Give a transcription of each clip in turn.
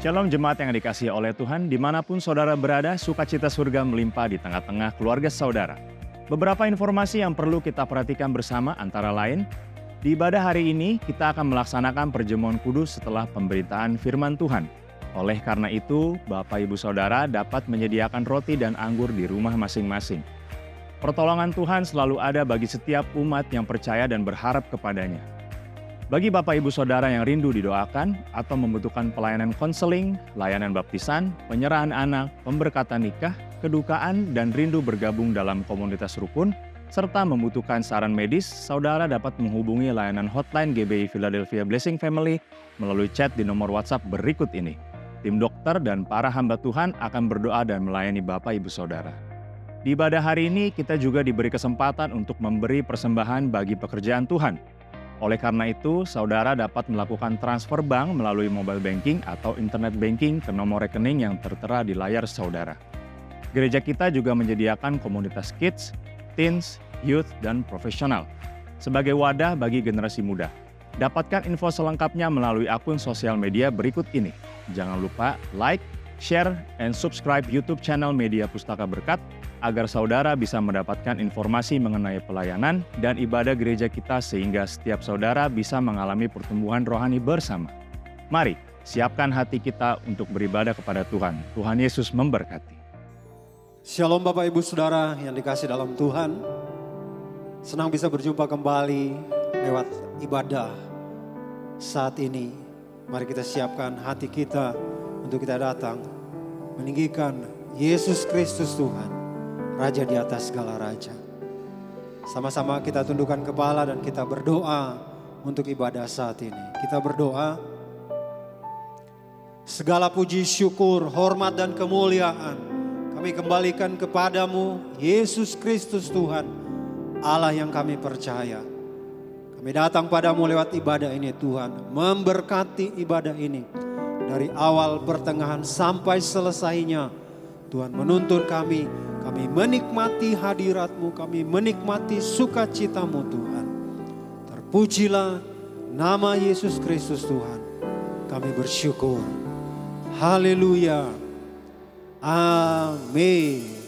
Shalom jemaat yang dikasihi oleh Tuhan, dimanapun saudara berada, sukacita surga melimpah di tengah-tengah keluarga saudara. Beberapa informasi yang perlu kita perhatikan bersama antara lain, di ibadah hari ini kita akan melaksanakan perjamuan kudus setelah pemberitaan firman Tuhan. Oleh karena itu, Bapak Ibu Saudara dapat menyediakan roti dan anggur di rumah masing-masing. Pertolongan Tuhan selalu ada bagi setiap umat yang percaya dan berharap kepadanya. Bagi Bapak Ibu Saudara yang rindu didoakan atau membutuhkan pelayanan konseling, layanan baptisan, penyerahan anak, pemberkatan nikah, kedukaan, dan rindu bergabung dalam komunitas rukun, serta membutuhkan saran medis, saudara dapat menghubungi layanan hotline GBI Philadelphia Blessing Family melalui chat di nomor WhatsApp berikut ini. Tim dokter dan para hamba Tuhan akan berdoa dan melayani Bapak Ibu Saudara. Di ibadah hari ini kita juga diberi kesempatan untuk memberi persembahan bagi pekerjaan Tuhan. Oleh karena itu, saudara dapat melakukan transfer bank melalui mobile banking atau internet banking ke nomor rekening yang tertera di layar saudara. Gereja kita juga menyediakan komunitas kids, teens, youth, dan profesional sebagai wadah bagi generasi muda. Dapatkan info selengkapnya melalui akun sosial media berikut ini. Jangan lupa like, share, and subscribe YouTube channel Media Pustaka Berkat agar saudara bisa mendapatkan informasi mengenai pelayanan dan ibadah gereja kita sehingga setiap saudara bisa mengalami pertumbuhan rohani bersama. Mari, siapkan hati kita untuk beribadah kepada Tuhan. Tuhan Yesus memberkati. Shalom Bapak Ibu Saudara yang dikasih dalam Tuhan. Senang bisa berjumpa kembali lewat ibadah saat ini. Mari kita siapkan hati kita untuk kita datang meninggikan Yesus Kristus Tuhan, Raja di atas segala raja. Sama-sama kita tundukkan kepala dan kita berdoa untuk ibadah saat ini. Kita berdoa, segala puji, syukur, hormat dan kemuliaan kami kembalikan kepadamu, Yesus Kristus Tuhan, Allah yang kami percaya. Kami datang padamu lewat ibadah ini Tuhan, memberkati ibadah ini. Dari awal, pertengahan sampai selesainya, Tuhan menuntun kami menikmati hadirat-Mu, kami menikmati sukacita-Mu Tuhan. Terpujilah nama Yesus Kristus Tuhan, kami bersyukur. Haleluya, amin.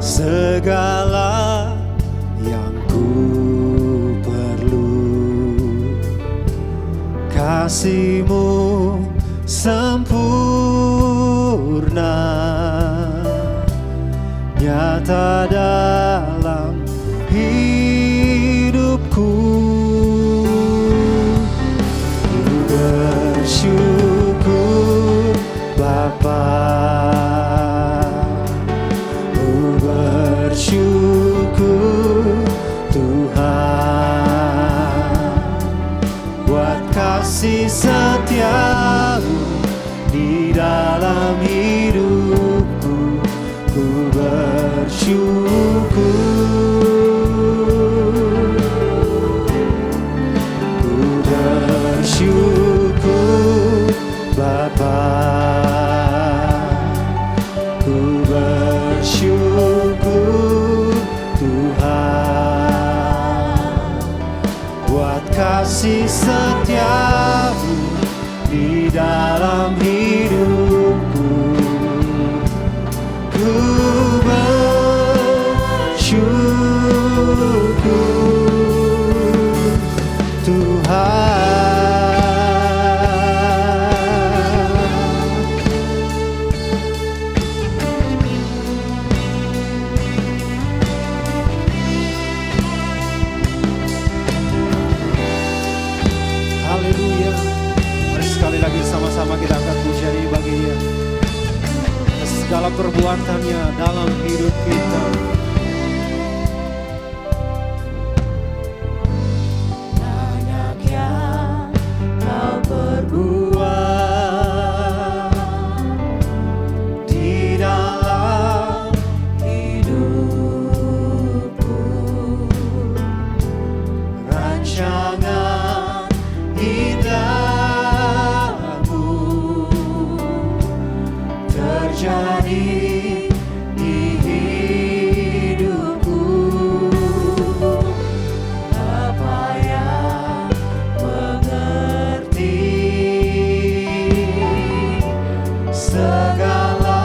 Segala yang ku perlu, kasih-Mu sempurna, nyata dalam hidupku. Ku bersyukur Bapa, bersyukur Tuhan buat kasih setia-Mu di dalam hidupku. Ku bersyukur, ku bersyukur Bapa, ku bersyukur Tuhan buat kasih setia-Mu di dalam hidupku. Ku bersyukur perbuatannya dalam hidup kita. Banyak yang kau perbuat di dalam hidupku, rancangan indahmu terjadi di hidupku. Apa yang mengerti segala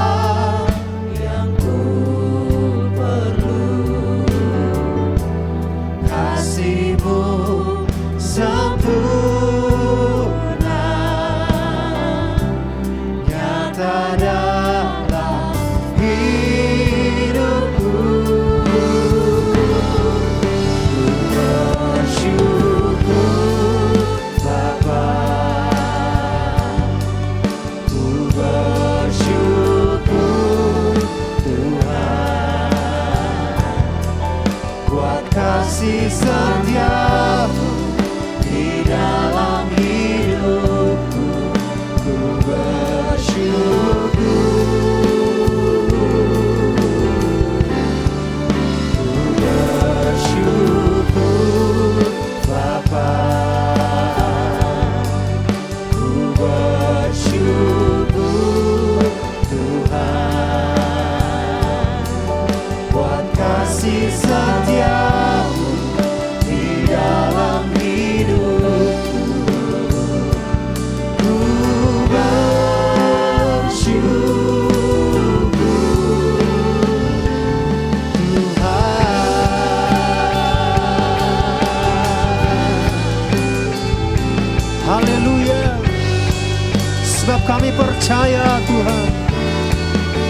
yang ku perlu, kasih-Mu sempurna nyata dalam hidupku. Bersyukur Bapa, ku bersyukur Tuhan, buat kasih setia-Mu di dalam hidupku. Ku bersyukur Bapa, ku bersyukur Tuhan, buat kasih setia-Mu di dalam hidupku. Ku bersyukur Tuhan. Haleluya. Sebab kami percaya Tuhan,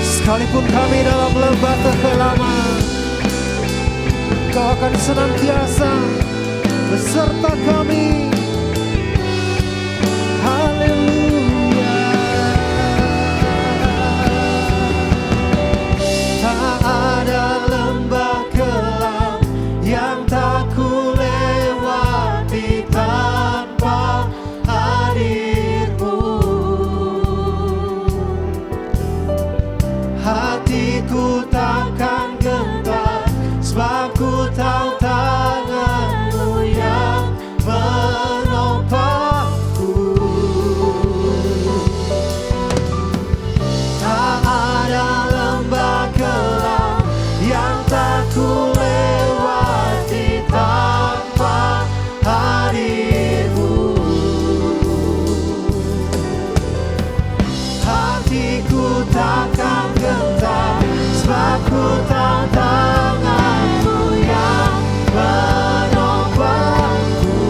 sekalipun kami dalam lembah kekelaman, Kau akan senantiasa beserta kami. Haleluya. Tak ada lembah kelam yang tak ku lewati tanpa hadir-Mu. Hatiku takkan gentar, sebab ku tahu tangan-Mu yang menopangku. Tak ada lembah kelam yang tak ku lewati tanpa hadir-Mu. Hatiku takkan gentar, sebab ku tahu tangan-Mu yang menopangku.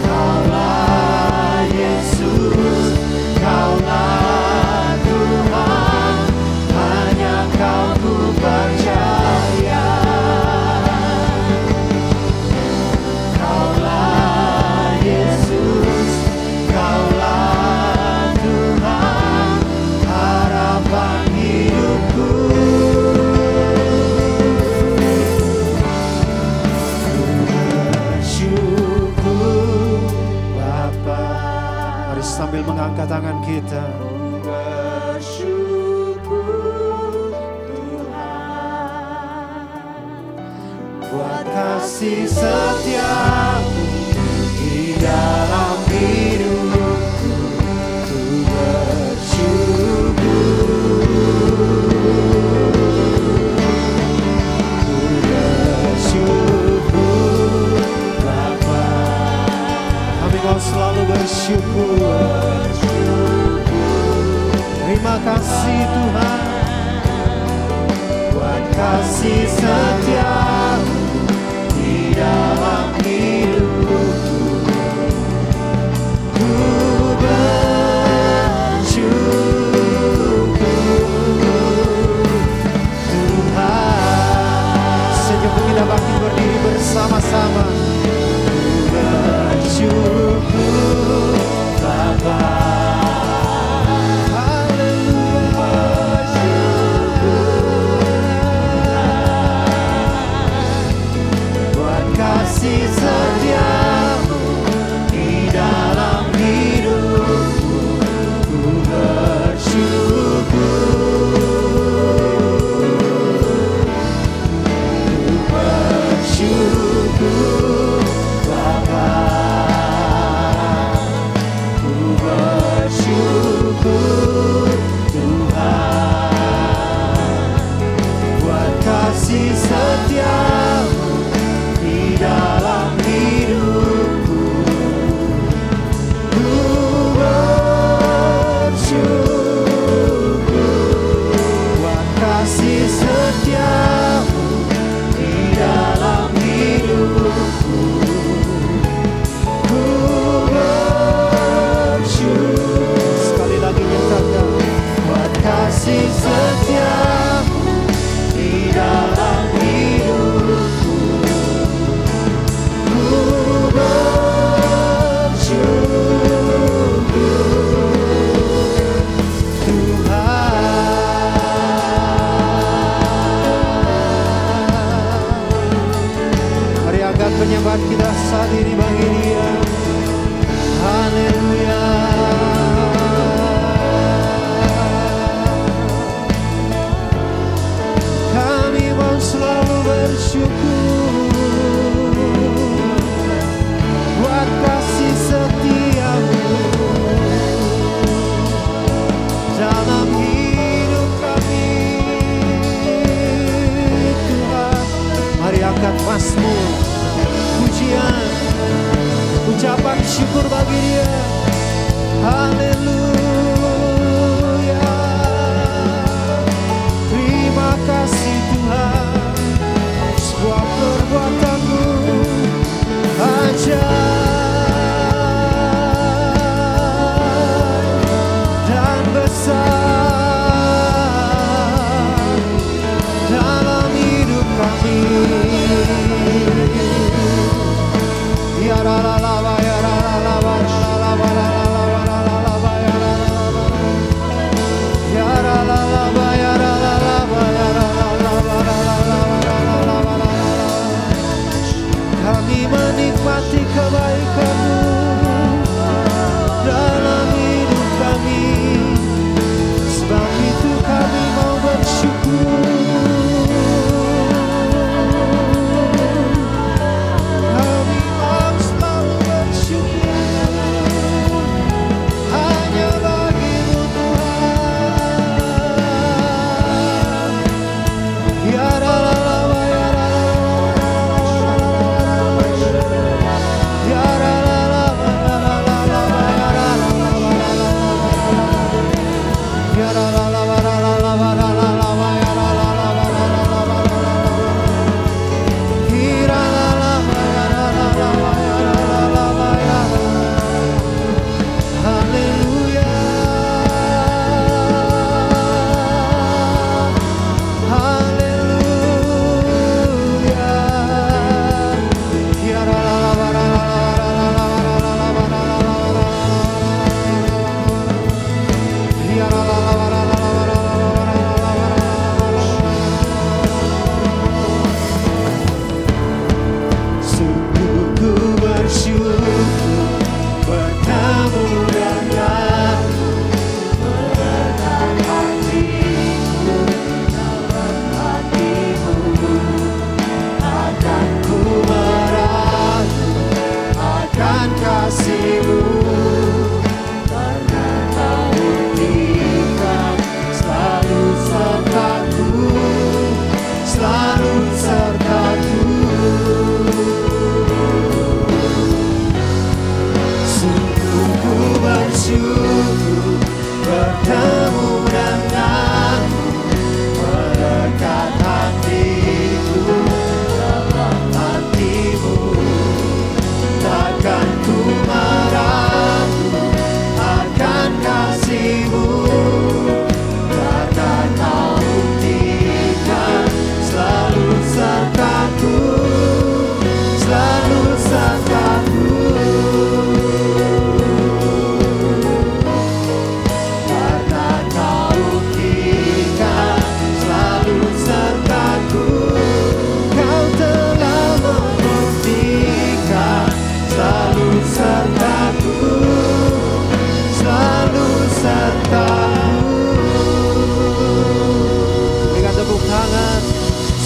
Kaulah Yesus, Kaulah Tuhan, hanya Kau ku percaya. Kaulah Yesus, Kaulah Tuhan, harapan hidupku. Bersyukur Bapa. Mari sambil mengangkat tangan kita. Bersyukur Tuhan, buat kasih setia-Mu di dalam hidupku. Ku bersyukur, ku bersyukur Bapa. Kami mau selalu bersyukur. Terima kasih Tuhan, buat kasih setia-Mu di dalam hidupku. Ku bersyukur Tuhan. Sejak kita bangkit berdiri bersama-sama. Ku bersyukur Bapa. kasih setiamu di dalam hidupku. Ku bersyukur Tuhan. Mari angkat penyembahan kita saat ini bagi Dia. Haleluya. Kami mau selalu bersyukur buat kasih setiamu dalam hidup kami, Tuhan. Mari angkat mazmur, pujian, ucapan syukur bagi Dia. Haleluya. Terima kasih Tuhan, sebuah perbuatan-Mu ajaib dan besar dalam hidup kami. Ya la la la la, ya la la la la, la la la la. Kami menikmati kebaikan-Mu dalam hidup kami, sebab itu kami mau bersyukur. Kami mau selalu bersyukur hanya bagi-Mu Tuhan. Ya la la la la, ya la la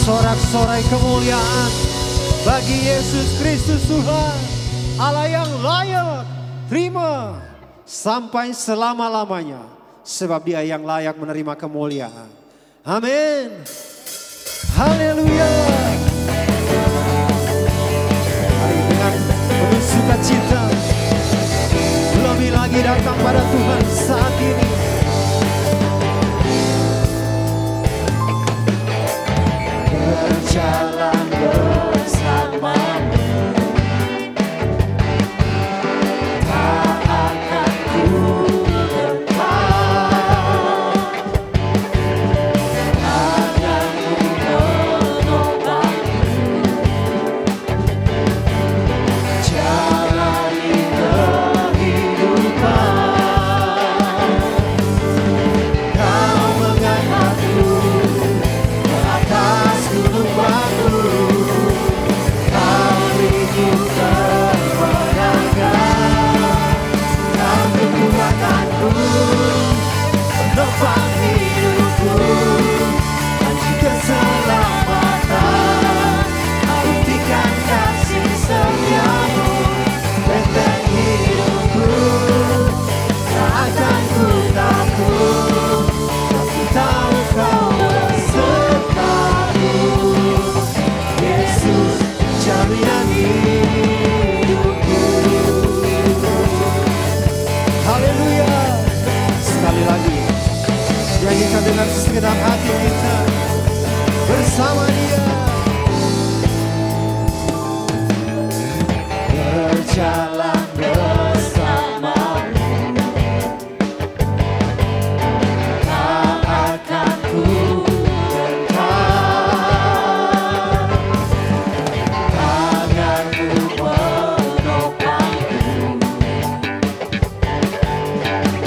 sorak-sorai kemuliaan bagi Yesus Kristus Tuhan, Allah yang layak terima sampai selama-lamanya, sebab Dia yang layak menerima kemuliaan. Amin. Haleluya. Mari dengan penuh sukacita lebih lagi datang pada Tuhan saat ini. Berjalan bersamamu, tak akan ku lepas. katakan dengan segenap hati kita bersama Dia. Berjalan bersamamu, tak akan ku gentar. Tanganmu menopangku,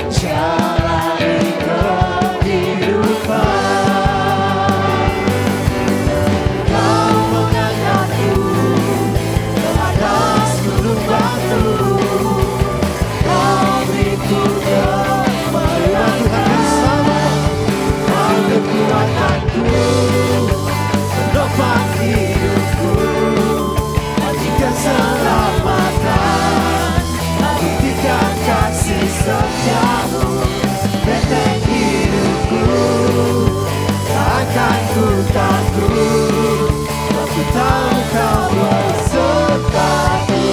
jalani kehidupan. Kau mengangkatku ke atas gunung batu, kau beriku kemarian Tuhan bersama. Kau kekuatanku, penopang hidupku, hati keselamatan. Kau buktikan kasih setiamu, benteng hidupku, takkan ku takut. Aku tahu kau besertaku,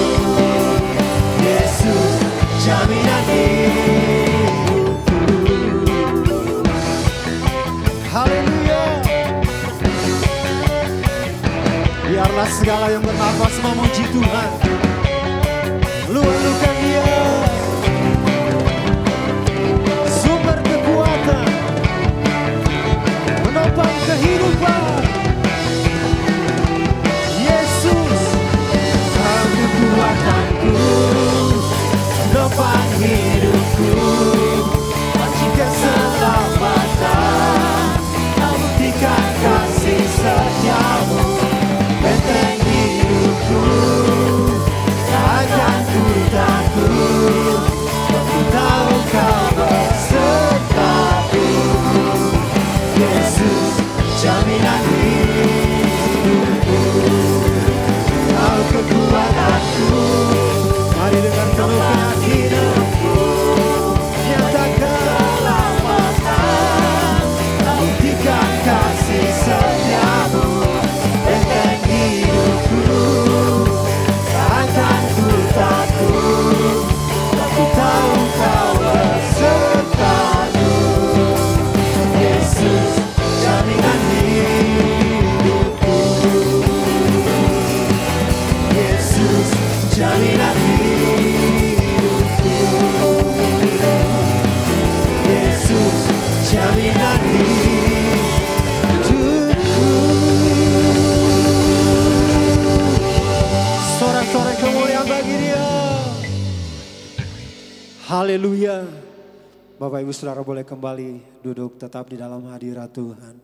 Yesus jaminan hidupku. Haleluya. Biarlah segala yang bernafas memuji Tuhan. Luahkan Dia, sumber kekuatan, menopang kehidupan. Yesus, Kau kekuatanku, menopang hidupku, kunci keselamatan. Kau buktikan kasih setiamu, benteng hidupku, takkan ku takut. Aku tahu Kau besertaku, Yesus jaminan hidupku. Kau kekuatanku, mari dengan penuh keyakinanku nyatakan keselamatan. Kau buktikan kasih setiamu, benteng hidupku, takkan ku takut. Aku tahu Kau besertaku, Yesus jaminan hidupku. Yesus jaminan hidupku. Yesus jaminan hidupku. Sorak-sorai kemuliaan bagi Dia. Haleluya. Bapak Ibu Saudara boleh kembali duduk tetap di dalam hadirat Tuhan.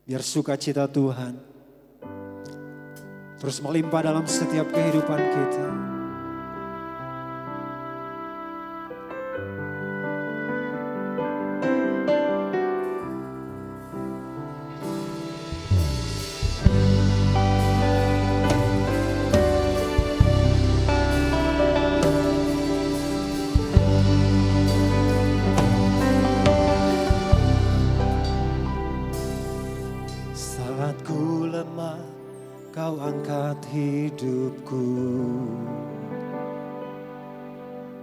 Biar sukacita Tuhan terus melimpah dalam setiap kehidupan kita. Saat ku lemah, Kau angkat hidupku.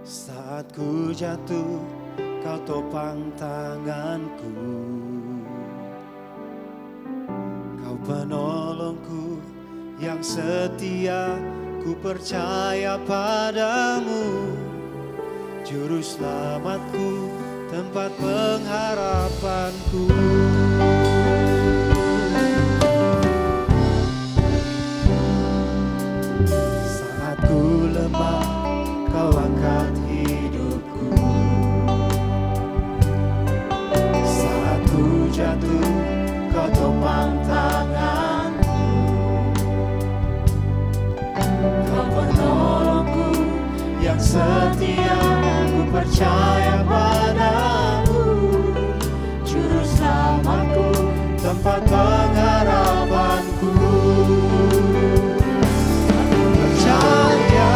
Saat ku jatuh, Kau topang tanganku. Kau penolongku yang setia, ku percaya padamu. Juru selamatku, tempat pengharapanku. Saat ku lemah, Kau angkat hidupku. Saat ku jatuh, Kau topang tanganku. Kau penolongku yang setia, ku percaya padamu. Juru selamatku, tempat pengharapanku. Aku percaya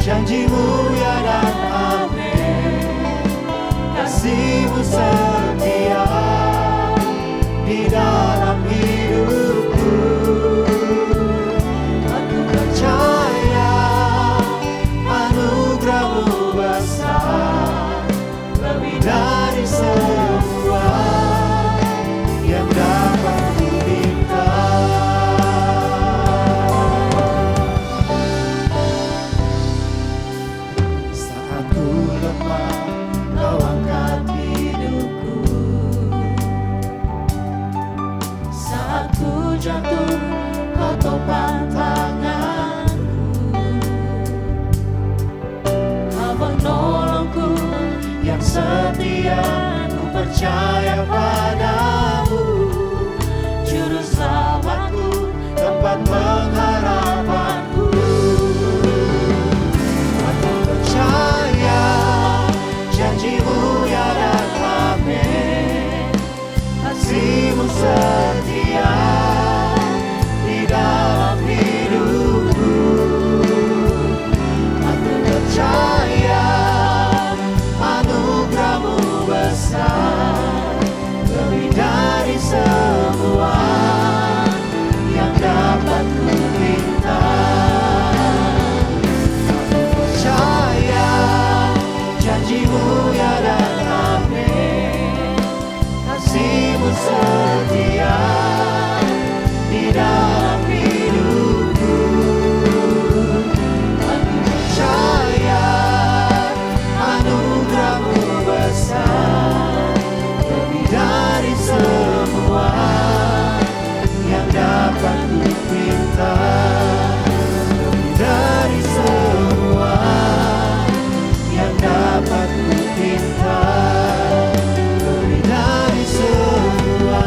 janji-Mu ya dan amin. Kasih-Mu setia di dalam hidupku. Aku percaya anugerah-Mu besar, lebih dari semua. jatuh, kau topang tanganku. Kau penolongku yang setia, ku percaya padamu. Juru selamatku, tempat pengharapanku. Aku percaya janjimu ya dan amin. Kasihmu setia di dalam hidupku. Aku percaya anugerahmu besar, lebih dari semua yang dapat ku minta. Aku percaya janjimu ya dan amin. Kasihmu setia di dalam hidupku. Aku percaya anugerahmu besar, lebih dari semua yang dapat ku minta. Lebih dari semua yang dapat ku minta. Lebih dari semua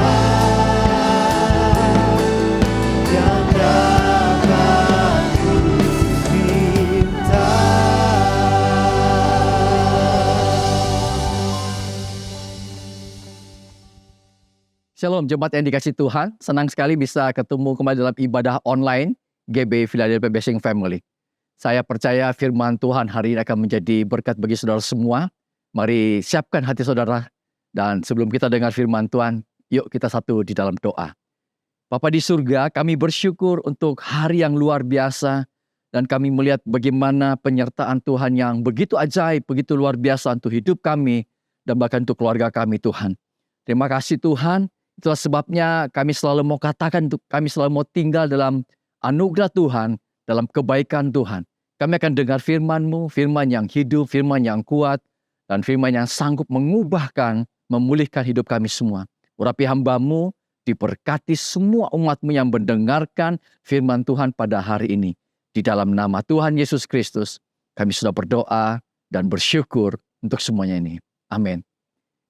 yang dapat ku minta. Shalom jemaat yang dikasih Tuhan, senang sekali bisa ketemu kembali dalam ibadah online GB Philadelphia Blessing Family. Saya percaya firman Tuhan hari ini akan menjadi berkat bagi saudara semua. Mari siapkan hati saudara, dan sebelum kita dengar firman Tuhan, yuk kita satu di dalam doa. Bapa di surga, kami bersyukur untuk hari yang luar biasa, dan kami melihat bagaimana penyertaan Tuhan yang begitu ajaib, begitu luar biasa untuk hidup kami, dan bahkan untuk keluarga kami Tuhan. Terima kasih Tuhan. Itulah sebabnya kami selalu mau katakan, kami selalu mau tinggal dalam anugerah Tuhan, dalam kebaikan Tuhan. Kami akan dengar firman-Mu, firman yang hidup, firman yang kuat, dan firman yang sanggup mengubahkan, memulihkan hidup kami semua. Urapi hamba-Mu, diberkati semua umat-Mu yang mendengarkan firman Tuhan pada hari ini. Di dalam nama Tuhan Yesus Kristus, kami sudah berdoa dan bersyukur untuk semuanya ini. Amin.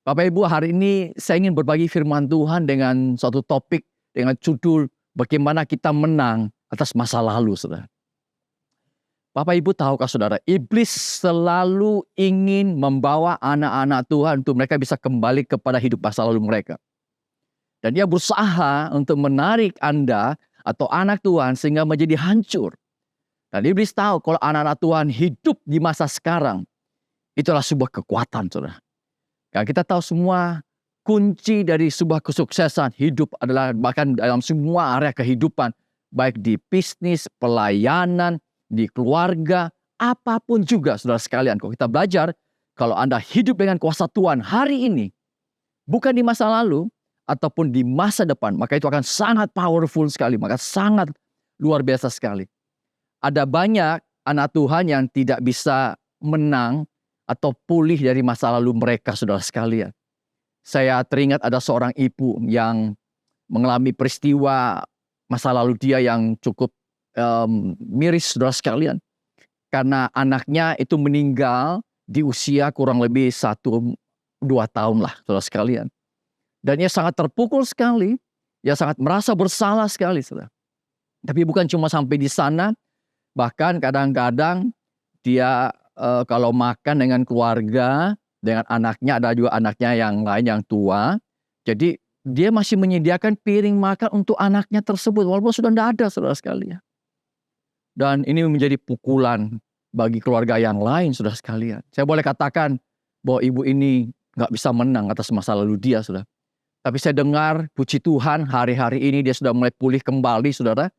Bapak Ibu, hari ini saya ingin berbagi firman Tuhan dengan suatu topik dengan judul bagaimana kita menang atas masa lalu, saudara. Bapak Ibu tahukah saudara, iblis selalu ingin membawa anak-anak Tuhan untuk mereka bisa kembali kepada hidup masa lalu mereka. Dan dia berusaha untuk menarik Anda atau anak Tuhan sehingga menjadi hancur. Dan iblis tahu kalau anak-anak Tuhan hidup di masa sekarang, itulah sebuah kekuatan, saudara. Karena kita tahu semua kunci dari sebuah kesuksesan hidup adalah bahkan dalam semua area kehidupan, baik di bisnis, pelayanan, di keluarga, apapun juga saudara sekalian. Kalau kita belajar, kalau Anda hidup dengan kuasa Tuhan hari ini, bukan di masa lalu ataupun di masa depan, maka itu akan sangat powerful sekali, maka sangat luar biasa sekali. Ada banyak anak Tuhan yang tidak bisa menang atau pulih dari masa lalu mereka, saudara sekalian. Saya teringat ada seorang ibu yang mengalami peristiwa masa lalu dia yang cukup miris, saudara sekalian. Karena anaknya itu meninggal di usia kurang lebih 1-2 tahun lah, saudara sekalian. Dan ia sangat terpukul sekali, ia sangat merasa bersalah sekali, saudara. Tapi bukan cuma sampai di sana, bahkan kadang-kadang dia kalau makan dengan keluarga, dengan anaknya, ada juga anaknya yang lain yang tua. Jadi dia masih menyediakan piring makan untuk anaknya tersebut, walaupun sudah tidak ada, saudara sekalian. Dan ini menjadi pukulan bagi keluarga yang lain, saudara sekalian. Saya boleh katakan bahwa ibu ini nggak bisa menang atas masa lalu dia, saudara. Tapi saya dengar, puji Tuhan, hari-hari ini dia sudah mulai pulih kembali, saudara.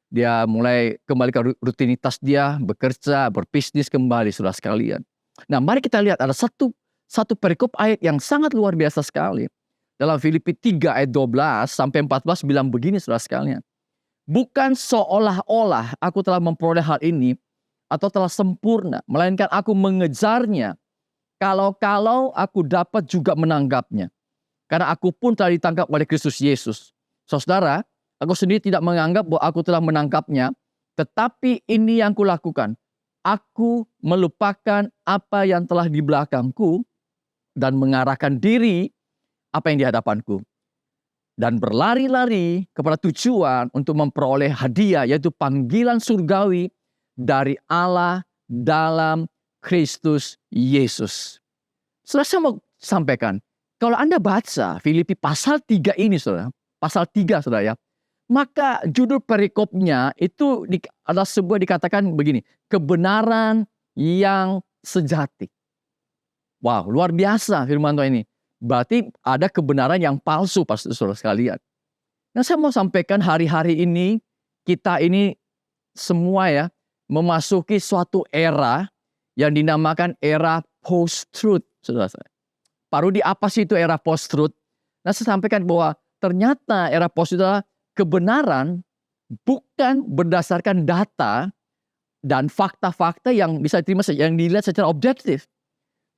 Dia mulai kembali ke rutinitas dia, bekerja, berbisnis kembali, saudara sekalian. Nah, mari kita lihat ada satu perikop ayat yang sangat luar biasa sekali. Dalam Filipi 3 ayat 12 sampai 14 bilang begini, saudara sekalian. Bukan seolah-olah aku telah memperoleh hal ini atau telah sempurna, melainkan aku mengejarnya. Kalau aku dapat juga menanggapnya. Karena aku pun telah ditangkap oleh Kristus Yesus. Saudara, Aku sendiri tidak menganggap bahwa aku telah menangkapnya, tetapi ini yang kulakukan. Aku melupakan apa yang telah di belakangku dan mengarahkan diri apa yang di hadapanku. Dan berlari-lari kepada tujuan untuk memperoleh hadiah, yaitu panggilan surgawi dari Allah dalam Kristus Yesus. Saudara, saya mau sampaikan, kalau Anda baca Filipi pasal 3 ini, saudara, pasal 3, saudara ya, maka judul perikopnya itu adalah sebuah dikatakan begini, kebenaran yang sejati. Wow, luar biasa firman Tuhan ini. Berarti ada kebenaran yang palsu, saudara sekalian. Nah, saya mau sampaikan hari-hari ini, kita ini semua ya, memasuki suatu era yang dinamakan era post-truth, saudara saya. Pak Rudi, apa sih itu era post-truth? Nah, saya sampaikan bahwa ternyata era post-truth adalah kebenaran bukan berdasarkan data dan fakta-fakta yang bisa diterima, yang dilihat secara objektif,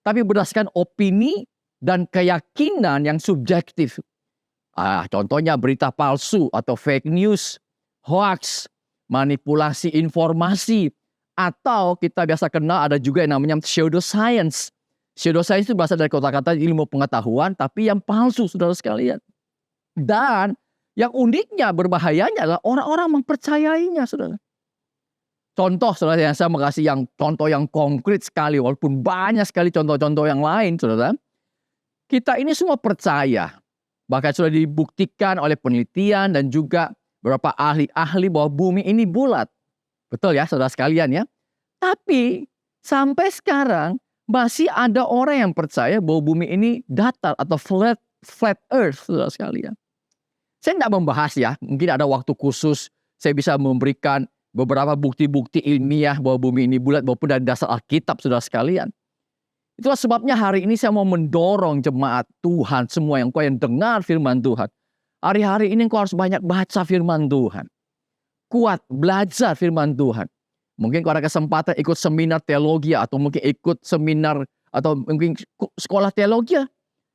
tapi berdasarkan opini dan keyakinan yang subjektif. Contohnya berita palsu atau fake news, hoax, manipulasi informasi, atau kita biasa kenal ada juga yang namanya pseudoscience. Pseudoscience itu berasal dari kata-kata ilmu pengetahuan, tapi yang palsu, saudara sekalian. Dan yang uniknya, berbahayanya adalah orang-orang mempercayainya, saudara. Contoh, saudara, yang saya mengasih yang contoh yang konkret sekali, walaupun banyak sekali contoh-contoh yang lain, saudara. Kita ini semua percaya, bahkan sudah dibuktikan oleh penelitian dan juga beberapa ahli-ahli bahwa bumi ini bulat. Betul ya, saudara sekalian ya. Tapi sampai sekarang masih ada orang yang percaya bahwa bumi ini datar atau flat earth, saudara sekalian. Saya tidak membahas ya, mungkin ada waktu khusus saya bisa memberikan beberapa bukti-bukti ilmiah bahwa bumi ini bulat maupun dari dasar Alkitab, saudara sekalian. Itulah sebabnya hari ini saya mau mendorong jemaat Tuhan semua yang dengar firman Tuhan. Hari-hari ini kau harus banyak baca firman Tuhan. Kuat belajar firman Tuhan. Mungkin kau ada kesempatan ikut seminar teologi atau mungkin ikut seminar atau mungkin sekolah teologi.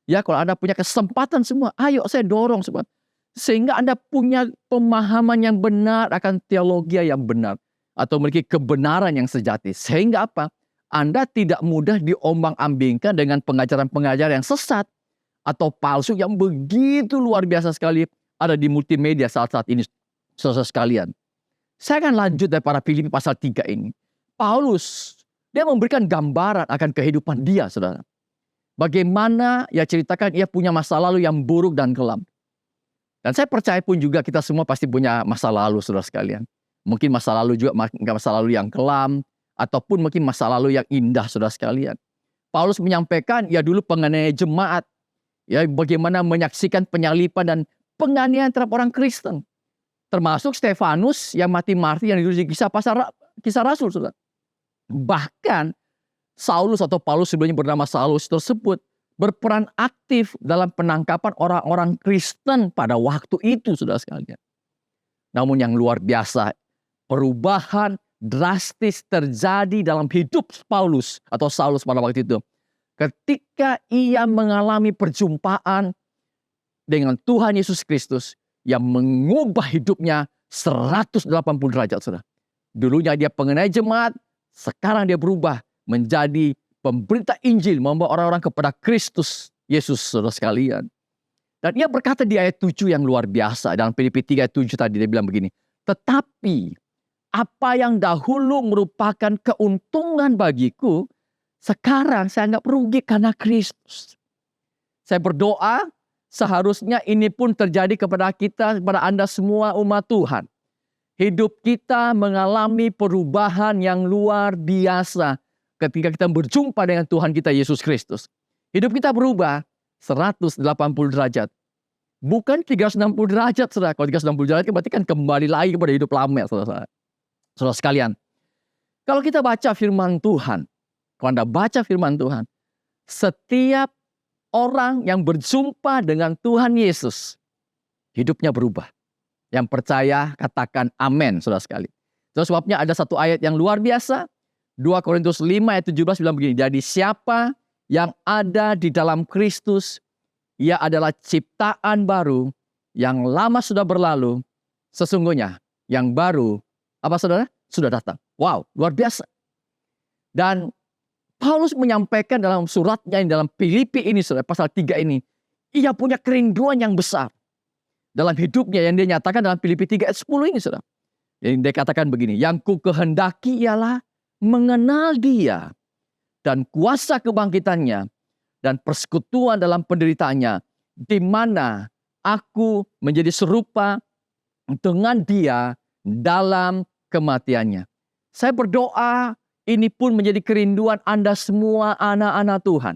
Ya, kalau Anda punya kesempatan semua, ayo saya dorong semua. Sehingga Anda punya pemahaman yang benar akan teologi yang benar. Atau memiliki kebenaran yang sejati. Sehingga apa? Anda tidak mudah diombang-ambingkan dengan pengajaran-pengajaran yang sesat atau palsu yang begitu luar biasa sekali ada di multimedia saat-saat ini, saudara sekalian. Saya akan lanjut dari para Filipi pasal 3 ini. Paulus, dia memberikan gambaran akan kehidupan dia, saudara. Bagaimana ia ceritakan ia punya masa lalu yang buruk dan kelam. Dan saya percaya pun juga kita semua pasti punya masa lalu, saudara sekalian. Mungkin masa lalu juga masa lalu yang kelam, ataupun mungkin masa lalu yang indah, saudara sekalian. Paulus menyampaikan, ya dulu penganiaya jemaat, ya bagaimana menyaksikan penyaliban dan penganiayaan terhadap orang Kristen. Termasuk Stefanus yang mati martir yang ditulis di kisah Rasul, saudara. Bahkan Saulus atau Paulus sebelumnya bernama Saulus tersebut berperan aktif dalam penangkapan orang-orang Kristen pada waktu itu, saudara sekalian. Namun yang luar biasa, perubahan drastis terjadi dalam hidup Paulus atau Saulus pada waktu itu. Ketika ia mengalami perjumpaan dengan Tuhan Yesus Kristus yang mengubah hidupnya 180 derajat, saudara. Dulunya dia penganiaya jemaat, sekarang dia berubah menjadi pemberita Injil, membawa orang-orang kepada Kristus Yesus, saudara sekalian. Dan ia berkata di ayat 7 yang luar biasa, dalam Filipi 3 ayat 7 tadi dia bilang begini, tetapi apa yang dahulu merupakan keuntungan bagiku, sekarang saya anggap rugi karena Kristus. Saya berdoa seharusnya ini pun terjadi kepada kita, kepada Anda semua umat Tuhan. Hidup kita mengalami perubahan yang luar biasa ketika kita berjumpa dengan Tuhan kita Yesus Kristus. Hidup kita berubah 180 derajat. Bukan 360 derajat, saudara. Kalau 360 derajat berarti kan kembali lagi kepada hidup lama, saudara. Saudara sekalian, kalau kita baca firman Tuhan, kalau Anda baca firman Tuhan, setiap orang yang berjumpa dengan Tuhan Yesus, hidupnya berubah. Yang percaya katakan amin, saudara sekali. Terus sebabnya ada satu ayat yang luar biasa, 2 Korintus 5 ayat 17 bilang begini, jadi siapa yang ada di dalam Kristus, ia adalah ciptaan baru, yang lama sudah berlalu, Sesungguhnya yang baru, apa saudara? Sudah datang. Wow, luar biasa. Dan Paulus menyampaikan dalam suratnya dalam Filipi ini, saudara, pasal 3 ini. Ia punya kerinduan yang besar dalam hidupnya yang dia nyatakan dalam Filipi 3 ayat 10 ini, saudara. Yang dia katakan begini, yang ku kehendaki ialah mengenal dia dan kuasa kebangkitannya dan persekutuan dalam penderitaannya, di mana aku menjadi serupa dengan dia dalam kematiannya. Saya berdoa ini pun menjadi kerinduan Anda semua anak-anak Tuhan.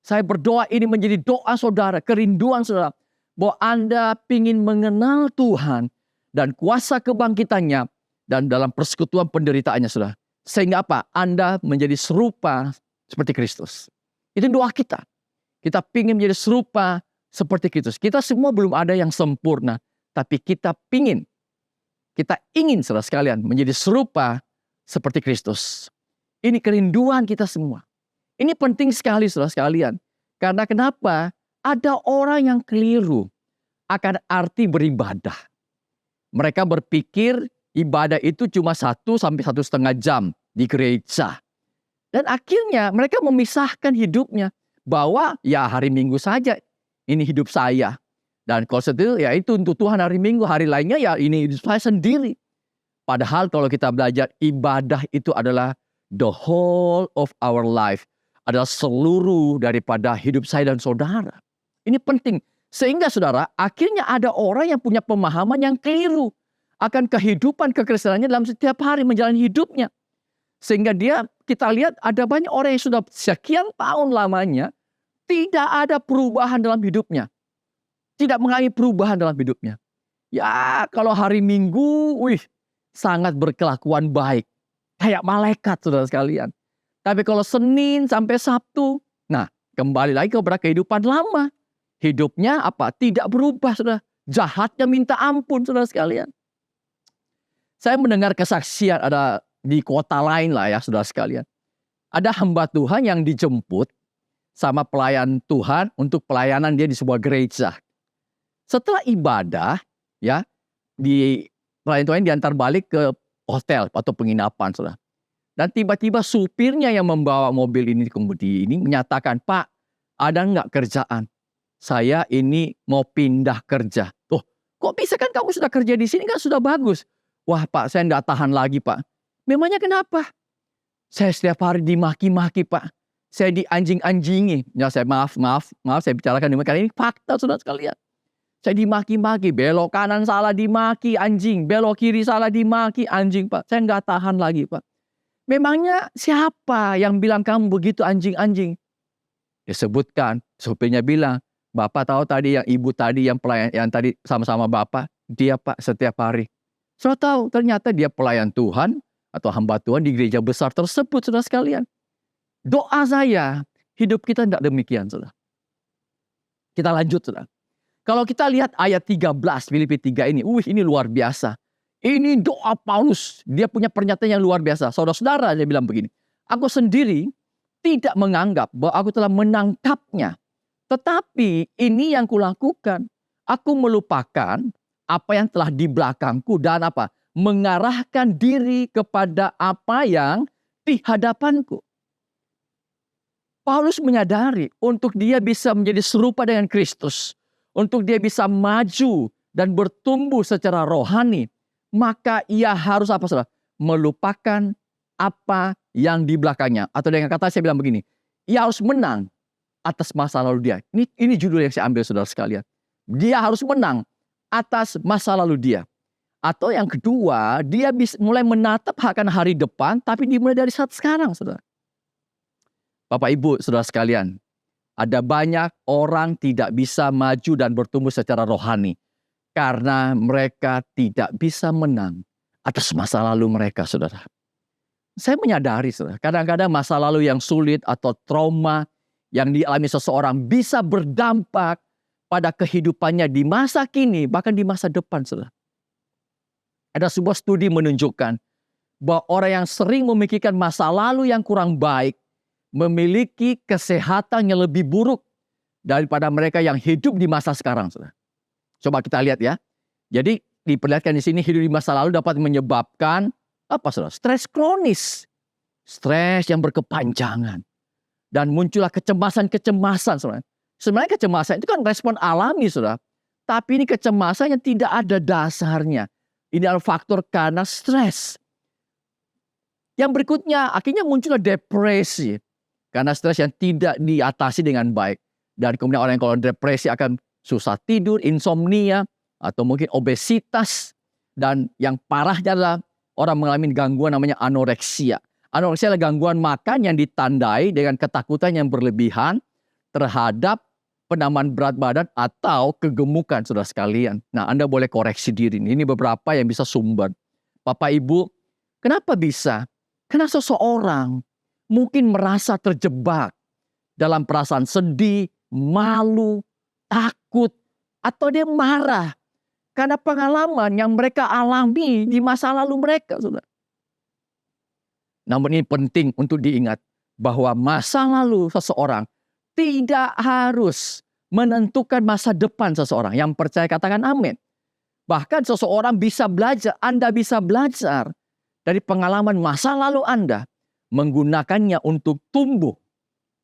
Saya berdoa ini menjadi doa saudara, kerinduan saudara, bahwa Anda ingin mengenal Tuhan dan kuasa kebangkitannya dan dalam persekutuan penderitaannya saudara. Sehingga apa? Anda menjadi serupa seperti Kristus. Itu doa kita. Kita ingin menjadi serupa seperti Kristus. Kita semua belum ada yang sempurna, tapi kita ingin saudara sekalian menjadi serupa seperti Kristus. Ini kerinduan kita semua. Ini penting sekali saudara sekalian. Karena kenapa? Ada orang yang keliru akan arti beribadah. Mereka berpikir ibadah itu cuma 1 sampai 1,5 jam di gereja. Dan akhirnya mereka memisahkan hidupnya. Bahwa ya hari Minggu saja ini hidup saya. Dan kalau seperti ya itu untuk Tuhan hari Minggu, hari lainnya ya ini hidup saya sendiri. Padahal kalau kita belajar ibadah itu adalah the whole of our life. Adalah seluruh daripada hidup saya dan saudara. Ini penting. Sehingga saudara, akhirnya ada orang yang punya pemahaman yang keliru akan kehidupan kekristenannya dalam setiap hari menjalani hidupnya. Sehingga kita lihat ada banyak orang yang sudah sekian tahun lamanya tidak ada perubahan dalam hidupnya. Tidak mengalami perubahan dalam hidupnya. Ya kalau hari Minggu, sangat berkelakuan baik. Kayak malaikat saudara sekalian. Tapi kalau Senin sampai Sabtu, nah kembali lagi kepada kehidupan lama. Hidupnya apa? Tidak berubah saudara. Jahatnya minta ampun saudara sekalian. Saya mendengar kesaksian ada di kota lain lah ya saudara sekalian. Ada hamba Tuhan yang dijemput sama pelayan Tuhan untuk pelayanan dia di sebuah gereja. Setelah ibadah ya, di pelayan Tuhan diantar balik ke hotel atau penginapan saudara. Dan tiba-tiba supirnya yang membawa mobil ini kemudi ini menyatakan, "Pak, ada nggak kerjaan? Saya ini mau pindah kerja." "Oh, kok bisa, kan kamu sudah kerja di sini kan sudah bagus." "Wah Pak, saya nggak tahan lagi Pak." "Memangnya kenapa?" "Saya setiap hari dimaki-maki Pak. Saya dianjing-anjingi." Ya saya maaf saya bicarakan karena ini fakta saudara sekalian. Saya dimaki-maki, belok kanan salah dimaki anjing, belok kiri salah dimaki anjing Pak. Saya nggak tahan lagi Pak. "Memangnya siapa yang bilang kamu begitu anjing-anjing?" Disebutkan, supirnya bilang, "Bapak tahu tadi yang ibu tadi yang pelayan yang tadi sama-sama Bapak, dia Pak setiap hari." Saya tahu ternyata dia pelayan Tuhan atau hamba Tuhan di gereja besar tersebut saudara sekalian. Doa saya, hidup kita tidak demikian saudara. Kita lanjut saudara. Kalau kita lihat ayat 13 Filipi 3 ini, ini luar biasa. Ini doa Paulus, dia punya pernyataan yang luar biasa. Saudara-saudara dia bilang begini, "Aku sendiri tidak menganggap bahwa aku telah menangkapnya. Tetapi ini yang kulakukan, aku melupakan apa yang telah di belakangku dan apa? Mengarahkan diri kepada apa yang di hadapanku." Paulus menyadari untuk dia bisa menjadi serupa dengan Kristus, untuk dia bisa maju dan bertumbuh secara rohani, maka ia harus apa saudara? Melupakan apa yang di belakangnya. Atau dengan kata saya bilang begini, ia harus menang atas masa lalu dia. Ini judul yang saya ambil saudara sekalian. Dia harus menang atas masa lalu dia. Atau yang kedua, dia bisa mulai menatap akan hari depan, tapi dimulai dari saat sekarang saudara. Bapak Ibu saudara sekalian, ada banyak orang tidak bisa maju dan bertumbuh secara rohani karena mereka tidak bisa menang atas masa lalu mereka saudara. Saya menyadari saudara, kadang-kadang masa lalu yang sulit atau trauma yang dialami seseorang bisa berdampak pada kehidupannya di masa kini, bahkan di masa depan saudara. Ada sebuah studi menunjukkan bahwa orang yang sering memikirkan masa lalu yang kurang baik memiliki kesehatan yang lebih buruk daripada mereka yang hidup di masa sekarang saudara. Coba kita lihat ya. Jadi diperlihatkan di sini hidup di masa lalu dapat menyebabkan apa saudara? Stres kronis. Stres yang berkepanjangan. Dan muncullah kecemasan-kecemasan saudara. Sebenarnya kecemasan itu kan respon alami saudara. Tapi ini kecemasan yang tidak ada dasarnya. Ini adalah faktor karena stres. Yang berikutnya akhirnya muncullah depresi. Karena stres yang tidak diatasi dengan baik. Dan kemudian orang yang kalau depresi akan susah tidur, insomnia, atau mungkin obesitas. Dan yang parahnya adalah orang mengalami gangguan namanya anoreksia. Anoreksia adalah gangguan makan yang ditandai dengan ketakutan yang berlebihan terhadap penambahan berat badan atau kegemukan saudara sekalian. Nah, Anda boleh koreksi diri. Ini beberapa yang bisa sumber. Bapak Ibu, kenapa bisa? Karena seseorang mungkin merasa terjebak dalam perasaan sedih, malu, takut, atau dia marah karena pengalaman yang mereka alami di masa lalu mereka, saudara. Namun ini penting untuk diingat bahwa masa lalu seseorang tidak harus menentukan masa depan seseorang. Yang percaya katakan amin. Bahkan seseorang bisa belajar, Anda bisa belajar dari pengalaman masa lalu Anda, menggunakannya untuk tumbuh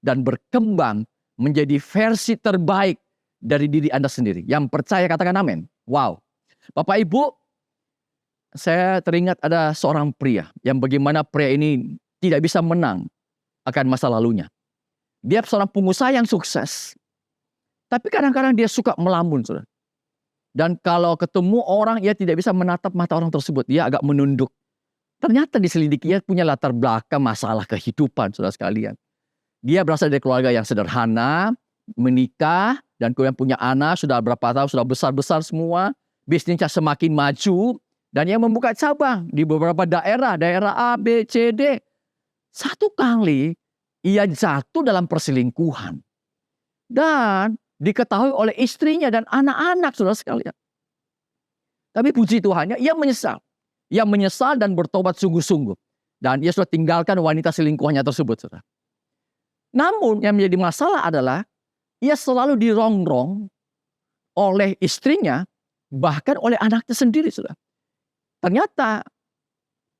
dan berkembang menjadi versi terbaik dari diri Anda sendiri. Yang percaya katakan amin. Wow. Bapak Ibu, saya teringat ada seorang pria yang bagaimana pria ini tidak bisa menang akan masa lalunya. Dia seorang pengusaha yang sukses. Tapi kadang-kadang dia suka melamun, saudara. Dan kalau ketemu orang, ia tidak bisa menatap mata orang tersebut. Dia agak menunduk. Ternyata diselidiki, dia punya latar belakang masalah kehidupan, saudara sekalian. Dia berasal dari keluarga yang sederhana, menikah, dan kemudian punya anak, sudah berapa tahun, sudah besar-besar semua. Bisnisnya semakin maju, dan ia membuka cabang di beberapa daerah A, B, C, D. Satu kali, ia jatuh dalam perselingkuhan. Dan diketahui oleh istrinya dan anak-anak, saudara sekalian. Tapi puji Tuhannya, ia menyesal. Ia menyesal dan bertobat sungguh-sungguh. Dan ia sudah tinggalkan wanita selingkuhannya tersebut, saudara. Namun yang menjadi masalah adalah, ia selalu dirongrong oleh istrinya, bahkan oleh anaknya sendiri, saudara. Ternyata,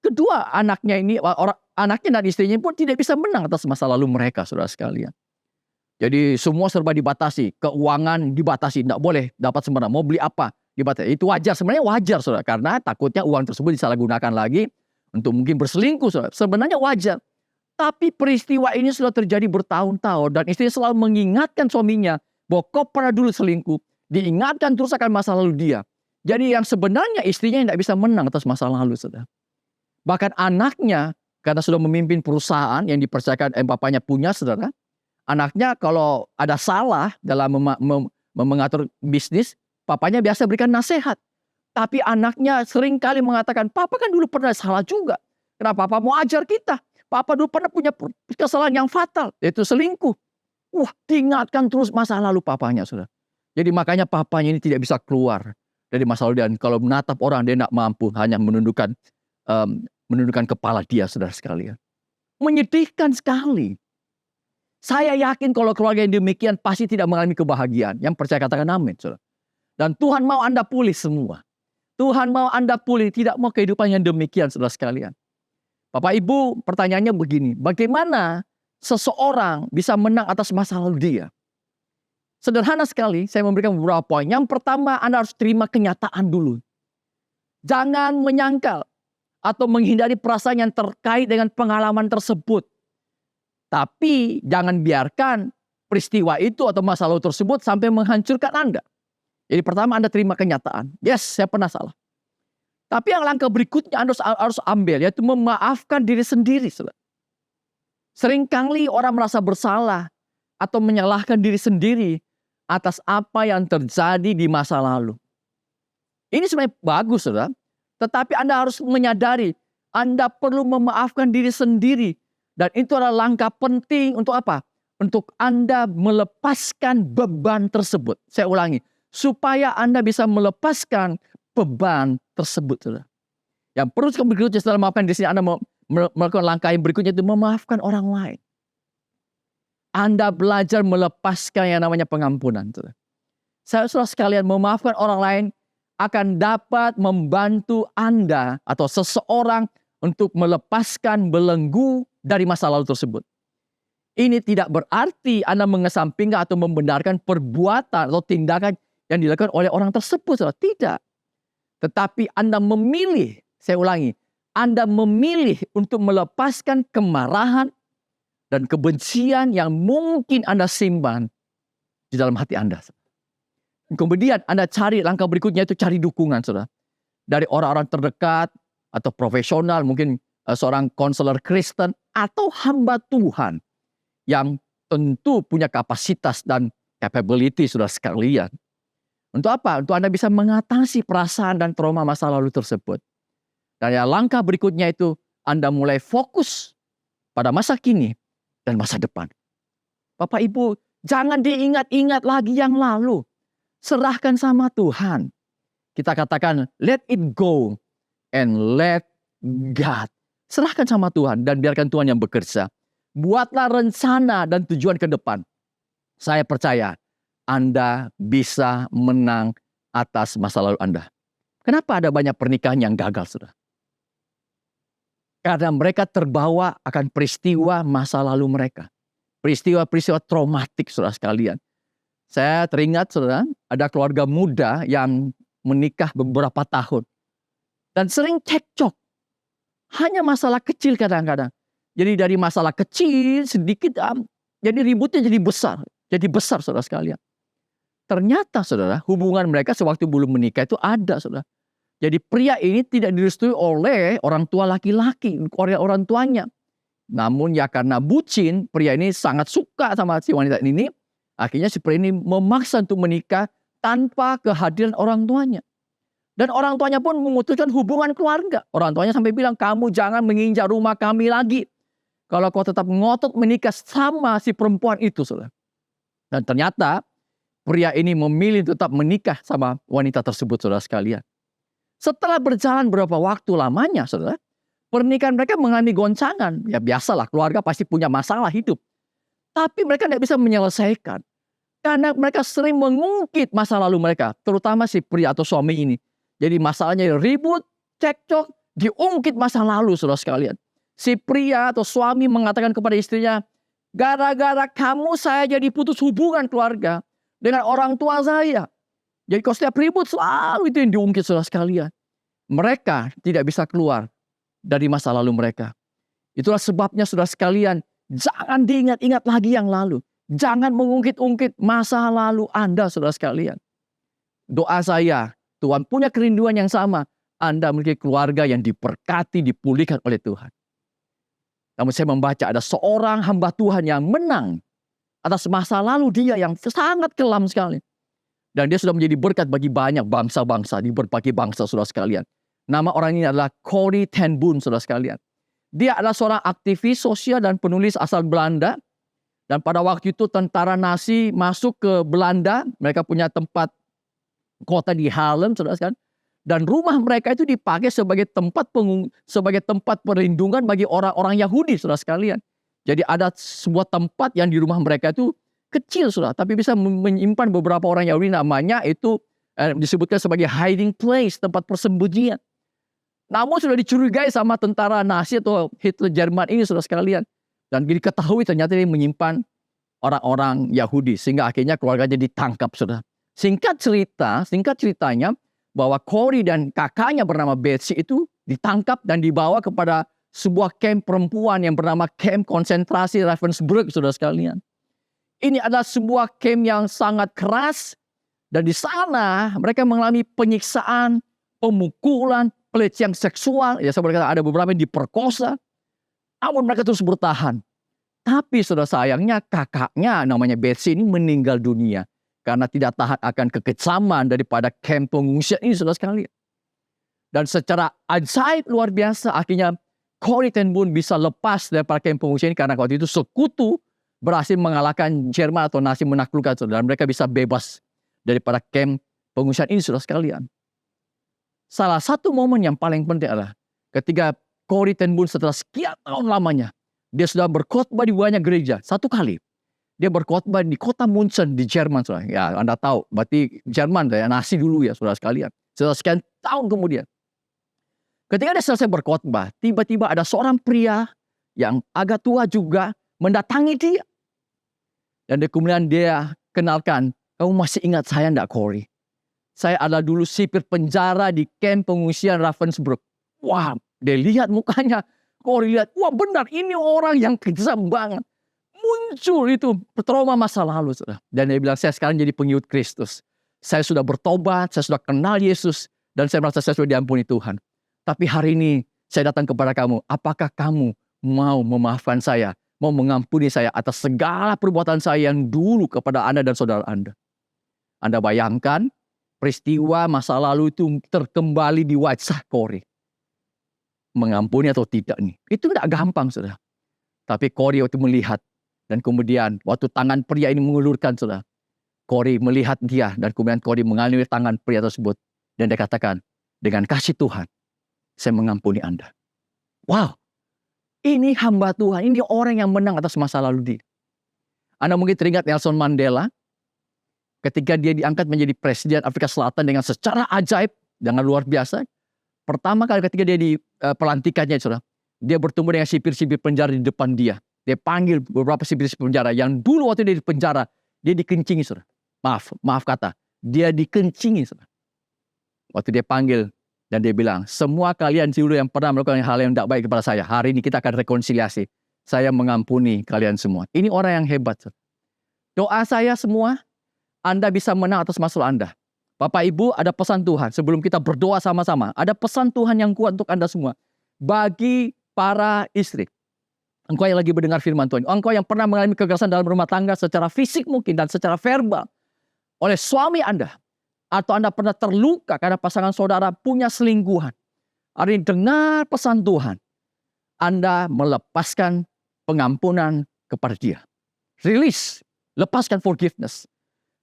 kedua anaknya ini, anaknya dan istrinya pun tidak bisa menang atas masa lalu mereka, saudara sekalian. Jadi semua serba dibatasi, keuangan dibatasi, tidak boleh dapat sembarang, mau beli apa dibatasi. Itu wajar, sebenarnya wajar saudara, karena takutnya uang tersebut disalahgunakan lagi untuk mungkin berselingkuh, saudara. Sebenarnya wajar. Tapi peristiwa ini sudah terjadi bertahun-tahun dan istri selalu mengingatkan suaminya bahwa kau pernah dulu selingkuh, diingatkan terus akan masa lalu dia. Jadi yang sebenarnya istrinya tidak bisa menang atas masa lalu, saudara. Bahkan anaknya, karena sudah memimpin perusahaan yang dipercayakan papanya punya, saudara. Anaknya kalau ada salah dalam mengatur bisnis, papanya biasa berikan nasihat. Tapi anaknya sering kali mengatakan, papa kan dulu pernah salah juga. Kenapa papa mau ajar kita? Papa dulu pernah punya kesalahan yang fatal, yaitu selingkuh. Wah, diingatkan terus masa lalu papanya, saudara. Jadi makanya papanya ini tidak bisa keluar dari masa lalu. Dan kalau menatap orang, dia tidak mampu, hanya menundukkan kepala dia, saudara sekalian. Menyedihkan sekali. Saya yakin kalau keluarga yang demikian pasti tidak mengalami kebahagiaan. Yang percaya katakan amin, saudara. Dan Tuhan mau Anda pulih semua. Tuhan mau Anda pulih, tidak mau kehidupan yang demikian, saudara sekalian. Bapak Ibu, pertanyaannya begini, bagaimana seseorang bisa menang atas masa lalu dia? Sederhana sekali, saya memberikan beberapa poin. Yang pertama, Anda harus terima kenyataan dulu. Jangan menyangkal atau menghindari perasaan yang terkait dengan pengalaman tersebut. Tapi jangan biarkan peristiwa itu atau masa lalu tersebut sampai menghancurkan Anda. Jadi pertama Anda terima kenyataan. Yes, saya pernah salah. Tapi yang langkah berikutnya Anda harus ambil, yaitu memaafkan diri sendiri. Seringkali orang merasa bersalah atau menyalahkan diri sendiri atas apa yang terjadi di masa lalu. Ini sebenarnya bagus, saudara. Tetapi Anda harus menyadari, Anda perlu memaafkan diri sendiri. Dan itu adalah langkah penting untuk apa? Untuk Anda melepaskan beban tersebut. Saya ulangi, supaya Anda bisa melepaskan beban tersebut. Saudara. Yang perlu berikutnya setelah memaafkan diri sendiri, Anda melakukan langkah yang berikutnya itu memaafkan orang lain. Anda belajar melepaskan yang namanya pengampunan. Saudara. Saudara sekalian, memaafkan orang lain akan dapat membantu Anda atau seseorang untuk melepaskan belenggu dari masa lalu tersebut. Ini tidak berarti Anda mengesampingkan atau membenarkan perbuatan atau tindakan yang dilakukan oleh orang tersebut. Tidak. Tetapi Anda memilih, saya ulangi, Anda memilih untuk melepaskan kemarahan dan kebencian yang mungkin Anda simpan di dalam hati Anda. Kemudian Anda cari langkah berikutnya itu cari dukungan, saudara. Dari orang-orang terdekat atau profesional, mungkin seorang konselor Kristen atau hamba Tuhan yang tentu punya kapasitas dan capability, saudara sekalian. Untuk apa? Untuk Anda bisa mengatasi perasaan dan trauma masa lalu tersebut. Dan ya, langkah berikutnya itu Anda mulai fokus pada masa kini dan masa depan. Bapak Ibu, jangan diingat-ingat lagi yang lalu. Serahkan sama Tuhan. Kita katakan, let it go and let God. Serahkan sama Tuhan dan biarkan Tuhan yang bekerja. Buatlah rencana dan tujuan ke depan. Saya percaya Anda bisa menang atas masa lalu Anda. Kenapa ada banyak pernikahan yang gagal, saudara? Karena mereka terbawa akan peristiwa masa lalu mereka. Peristiwa-peristiwa traumatik, saudara sekalian. Saya teringat, saudara, ada keluarga muda yang menikah beberapa tahun. Dan sering cekcok. Hanya masalah kecil kadang-kadang. Jadi dari masalah kecil, sedikit, jadi ributnya jadi besar. Jadi besar, saudara sekalian. Ternyata, saudara, hubungan mereka sewaktu belum menikah itu ada, saudara. Jadi pria ini tidak direstui oleh orang tua laki-laki, oleh orang tuanya. Namun ya karena bucin, pria ini sangat suka sama si wanita ini. Akhirnya si pria ini memaksa untuk menikah tanpa kehadiran orang tuanya. Dan orang tuanya pun memutuskan hubungan keluarga. Orang tuanya sampai bilang, kamu jangan menginjak rumah kami lagi. Kalau kau tetap ngotot menikah sama si perempuan itu, saudara. Dan ternyata pria ini memilih tetap menikah sama wanita tersebut, saudara sekalian. Setelah berjalan beberapa waktu lamanya, saudara, pernikahan mereka mengalami goncangan. Ya biasalah, keluarga pasti punya masalah hidup. Tapi mereka tidak bisa menyelesaikan. Karena mereka sering mengungkit masa lalu mereka. Terutama si pria atau suami ini. Jadi masalahnya ribut, cekcok, diungkit masa lalu, saudara sekalian. Si pria atau suami mengatakan kepada istrinya, gara-gara kamu saya jadi putus hubungan keluarga dengan orang tua saya. Jadi kalau setiap ribut selalu itu yang diungkit, saudara sekalian. Mereka tidak bisa keluar dari masa lalu mereka. Itulah sebabnya, saudara sekalian, jangan diingat-ingat lagi yang lalu. Jangan mengungkit-ungkit masa lalu Anda, saudara sekalian. Doa saya, Tuhan punya kerinduan yang sama. Anda memiliki keluarga yang diberkati, dipulihkan oleh Tuhan. Namun saya membaca ada seorang hamba Tuhan yang menang atas masa lalu dia yang sangat kelam sekali. Dan dia sudah menjadi berkat bagi banyak bangsa-bangsa di berbagai bangsa, saudara sekalian. Nama orang ini adalah Corrie ten Boom, saudara sekalian. Dia adalah seorang aktivis sosial dan penulis asal Belanda. Dan pada waktu itu tentara Nazi masuk ke Belanda. Mereka punya tempat kota di Haarlem, saudara sekalian. Dan rumah mereka itu dipakai sebagai tempat perlindungan bagi orang-orang Yahudi, saudara sekalian. Jadi ada sebuah tempat yang di rumah mereka itu kecil, saudara, tapi bisa menyimpan beberapa orang Yahudi. Namanya itu disebutkan sebagai hiding place, tempat persembunyian. Namun sudah dicurigai sama tentara Nazi atau Hitler Jerman ini, saudara sekalian. Dan diketahui ternyata dia menyimpan orang-orang Yahudi. Sehingga akhirnya keluarganya ditangkap, saudara. Singkat ceritanya bahwa Corrie dan kakaknya bernama Betsy itu ditangkap dan dibawa kepada sebuah kamp perempuan yang bernama kamp konsentrasi Ravensbrück, saudara sekalian. Ini adalah sebuah kamp yang sangat keras. Dan di sana mereka mengalami penyiksaan, pemukulan, pelecehan seksual. Ya, saya berkata ada beberapa yang diperkosa. Namun mereka terus bertahan. Tapi saudara sayangnya kakaknya namanya Betsy ini meninggal dunia. Karena tidak tahan akan kekejaman daripada kamp pengungsian ini, saudara sekalian. Dan secara ajaib luar biasa akhirnya Corrie ten Boom bisa lepas daripada kamp pengungsian ini. Karena waktu itu sekutu berhasil mengalahkan Jerman atau Nazi menaklukkan, saudara. Dan mereka bisa bebas daripada kamp pengungsian ini, saudara sekalian. Salah satu momen yang paling penting adalah ketika Corrie ten Boom setelah sekian tahun lamanya, dia sudah berkhotbah di banyak gereja. Satu kali dia berkhotbah di kota Munchen di Jerman, saudara. Ya, Anda tahu, berarti Jerman ya, Nazi dulu ya, saudara sekalian. Setelah sekian tahun kemudian, ketika dia selesai berkhotbah, tiba-tiba ada seorang pria yang agak tua juga mendatangi dia. Dan kemudian dia kenalkan, kamu masih ingat saya enggak, Corey? Saya adalah dulu sipir penjara di kamp pengungsian Ravensbrück. Wah, dia lihat mukanya. Corey lihat, wah benar ini orang yang kejam banget. Muncul itu trauma masa lalu. Saudara. Dan dia bilang, saya sekarang jadi pengikut Kristus. Saya sudah bertobat, saya sudah kenal Yesus. Dan saya merasa saya sudah diampuni Tuhan. Tapi hari ini saya datang kepada kamu. Apakah kamu mau memaafkan saya? Mau mengampuni saya atas segala perbuatan saya yang dulu kepada Anda dan saudara Anda? Anda bayangkan peristiwa masa lalu itu terkembali di wajah Corey. Mengampuni atau tidak nih? Itu tidak gampang, saudara. Tapi Corey waktu melihat. Dan kemudian waktu tangan pria ini mengulurkan, saudara. Corey melihat dia. Dan kemudian Corey mengaliri tangan pria tersebut. Dan dia katakan, dengan kasih Tuhan, saya mengampuni Anda. Wow. Ini hamba Tuhan. Ini orang yang menang atas masa lalu dia. Anda mungkin teringat Nelson Mandela. Ketika dia diangkat menjadi presiden Afrika Selatan dengan secara ajaib. Dengan luar biasa. Pertama kali ketika dia di pelantikannya, saudara, dia bertemu dengan sipir-sipir penjara di depan dia. Dia panggil beberapa sipir-sipir penjara yang dulu waktu dia di penjara, dia dikencingi, saudara. Maaf kata, dia dikencingi, saudara. Waktu dia panggil dan dia bilang, semua kalian dulu yang pernah melakukan hal yang tidak baik kepada saya, hari ini kita akan rekonsiliasi. Saya mengampuni kalian semua. Ini orang yang hebat, saudara. Doa saya semua, Anda bisa menang atas masalah Anda. Bapak Ibu, ada pesan Tuhan sebelum kita berdoa sama-sama. Ada pesan Tuhan yang kuat untuk Anda semua. Bagi para istri. Engkau yang lagi mendengar firman Tuhan. Engkau yang pernah mengalami kekerasan dalam rumah tangga secara fisik mungkin dan secara verbal. Oleh suami Anda. Atau Anda pernah terluka karena pasangan saudara punya selingkuhan. Hari ini dengar pesan Tuhan. Anda melepaskan pengampunan kepada dia. Release. Lepaskan forgiveness.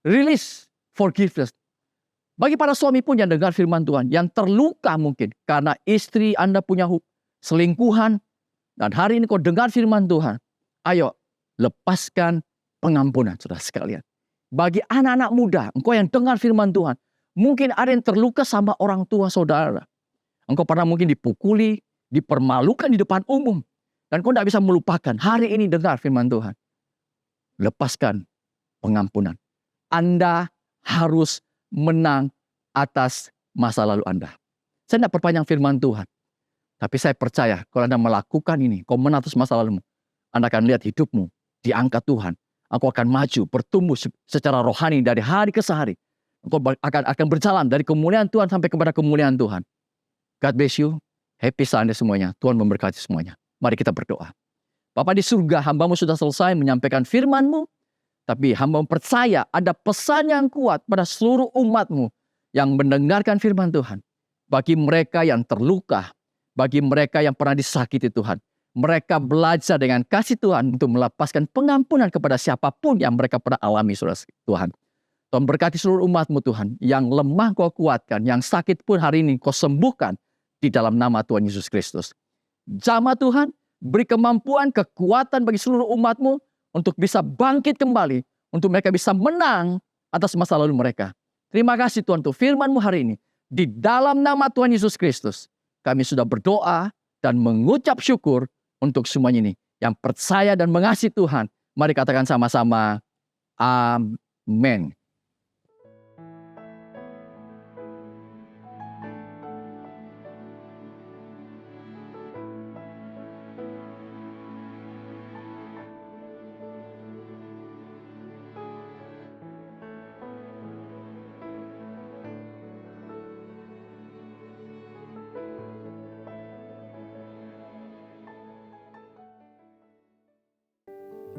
Release forgiveness. Bagi para suami pun yang dengar firman Tuhan, yang terluka mungkin karena istri Anda punya selingkuhan, dan hari ini kau dengar firman Tuhan, ayo lepaskan pengampunan, saudara sekalian. Bagi anak-anak muda, engkau yang dengar firman Tuhan, mungkin ada yang terluka sama orang tua saudara. Engkau pernah mungkin dipukuli, dipermalukan di depan umum, dan kau tidak bisa melupakan. Hari ini dengar firman Tuhan, lepaskan pengampunan. Anda harus menang atas masa lalu Anda. Saya tidak perpanjang firman Tuhan. Tapi saya percaya kalau Anda melakukan ini, kau menang atas masa lalumu, Anda akan lihat hidupmu diangkat Tuhan. Engkau akan maju, bertumbuh secara rohani dari hari ke hari. Engkau akan berjalan dari kemuliaan Tuhan sampai kepada kemuliaan Tuhan. God bless you. Happy Sunday semuanya. Tuhan memberkati semuanya. Mari kita berdoa. Bapa di surga, hamba-Mu sudah selesai menyampaikan firman-Mu. Tapi hamba percaya ada pesan yang kuat pada seluruh umat-Mu yang mendengarkan firman Tuhan. Bagi mereka yang terluka, bagi mereka yang pernah disakiti Tuhan. Mereka belajar dengan kasih Tuhan untuk melepaskan pengampunan kepada siapapun yang mereka pernah alami, saudara Tuhan. Tuhan berkati seluruh umat-Mu Tuhan. Yang lemah Kau kuatkan, yang sakit pun hari ini Kau sembuhkan di dalam nama Tuhan Yesus Kristus. Jamah Tuhan, beri kemampuan, kekuatan bagi seluruh umat-Mu untuk bisa bangkit kembali, untuk mereka bisa menang atas masa lalu mereka. Terima kasih Tuhan untuk firman-Mu hari ini. Di dalam nama Tuhan Yesus Kristus, kami sudah berdoa dan mengucap syukur untuk semuanya ini. Yang percaya dan mengasihi Tuhan, mari katakan sama-sama, amin.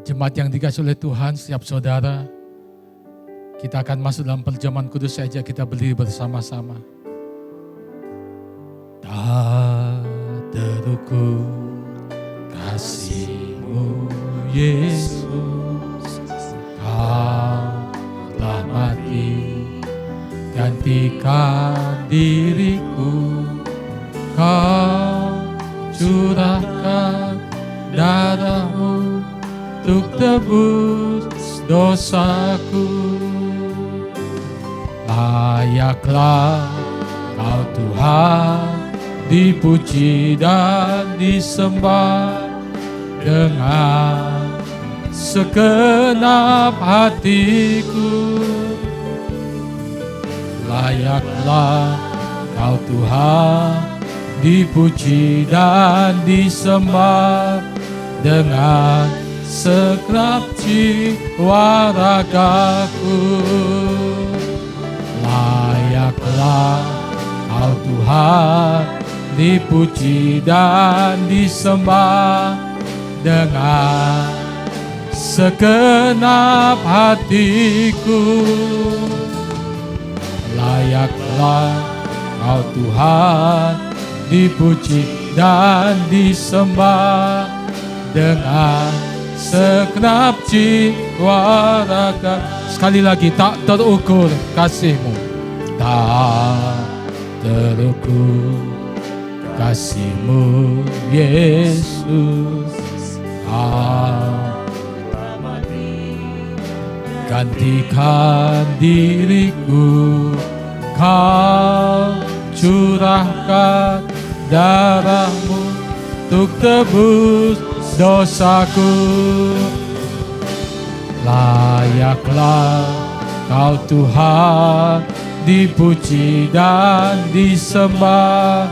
Jemaat yang dikasih oleh Tuhan, setiap saudara, kita akan masuk dalam perjamuan kudus saja, kita berdiri bersama-sama. Tak terukur kasih-Mu Yesus, Kau telah mati, gantikan diriku, Kau curahkan darah-Mu untuk tebus dosaku. Layaklah Kau Tuhan dipuji dan disembah dengan segenap hatiku. Layaklah Kau Tuhan dipuji dan disembah dengan segenap jiwa ragaku. Layaklah Kau Tuhan dipuji dan disembah dengan segenap hatiku. Layaklah Kau Tuhan dipuji dan disembah dengan segenap jiwa raga. Sekali lagi, tak terukur kasih-Mu, tak terukur kasih-Mu Yesus. Gantikan diriku, Kau curahkan darah-Mu untuk tebus dosaku. Layaklah Kau Tuhan dipuji dan disembah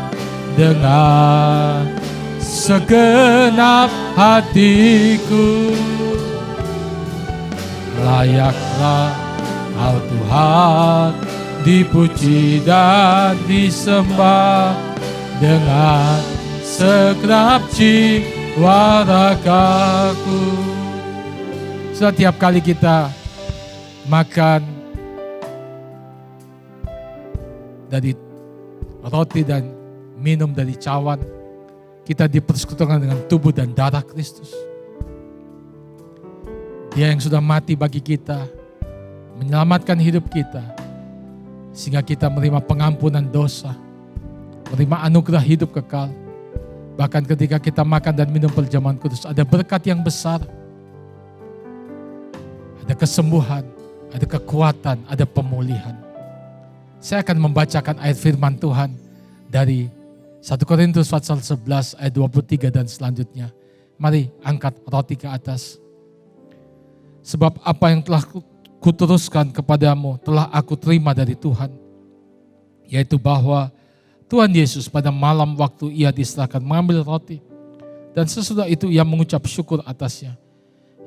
dengan segenap hatiku. Layaklah Kau Tuhan dipuji dan disembah dengan segenap jiwa ragaku. Setiap kali kita makan dari roti dan minum dari cawan, kita dipersekutukan dengan tubuh dan darah Kristus. Dia yang sudah mati bagi kita, menyelamatkan hidup kita, sehingga kita menerima pengampunan dosa, menerima anugerah hidup kekal. Bahkan ketika kita makan dan minum perjamuan kudus, ada berkat yang besar, ada kesembuhan, ada kekuatan, ada pemulihan. Saya akan membacakan ayat firman Tuhan dari 1 Korintus pasal 11 ayat 23 dan selanjutnya. Mari angkat roti ke atas. Sebab apa yang telah kuteruskan kepadamu telah aku terima dari Tuhan, yaitu bahwa Tuhan Yesus pada malam waktu ia diserahkan mengambil roti, dan sesudah itu ia mengucap syukur atasnya.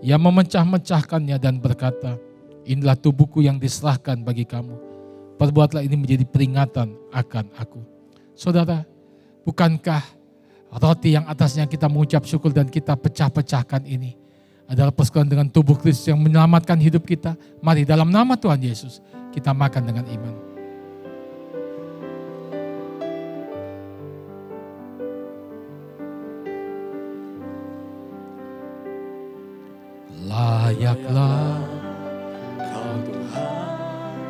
Ia memecah-mecahkannya dan berkata, inilah tubuhku yang diserahkan bagi kamu. Perbuatlah ini menjadi peringatan akan aku. Saudara, bukankah roti yang atasnya kita mengucap syukur dan kita pecah-pecahkan ini adalah persekutuan dengan tubuh Kristus yang menyelamatkan hidup kita? Mari dalam nama Tuhan Yesus kita makan dengan iman. Layaklah Kau Tuhan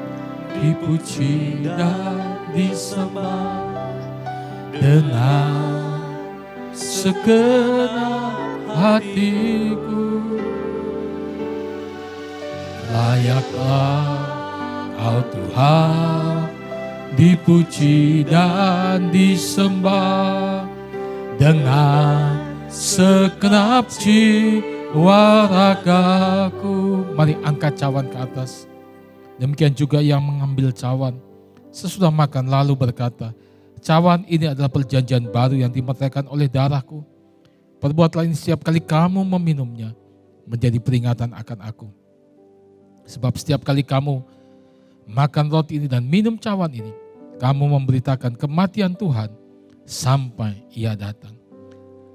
dipuji dan disembah dengan segenap hatiku. Layaklah Kau Tuhan dipuji dan disembah dengan segenap jiwa ragaku. Mari angkat cawan ke atas. Demikian juga yang mengambil cawan sesudah makan lalu berkata, cawan ini adalah perjanjian baru yang dimeteraikan oleh darahku. Perbuatlah ini setiap kali kamu meminumnya menjadi peringatan akan aku. Sebab setiap kali kamu makan roti ini dan minum cawan ini, kamu memberitakan kematian Tuhan sampai ia datang.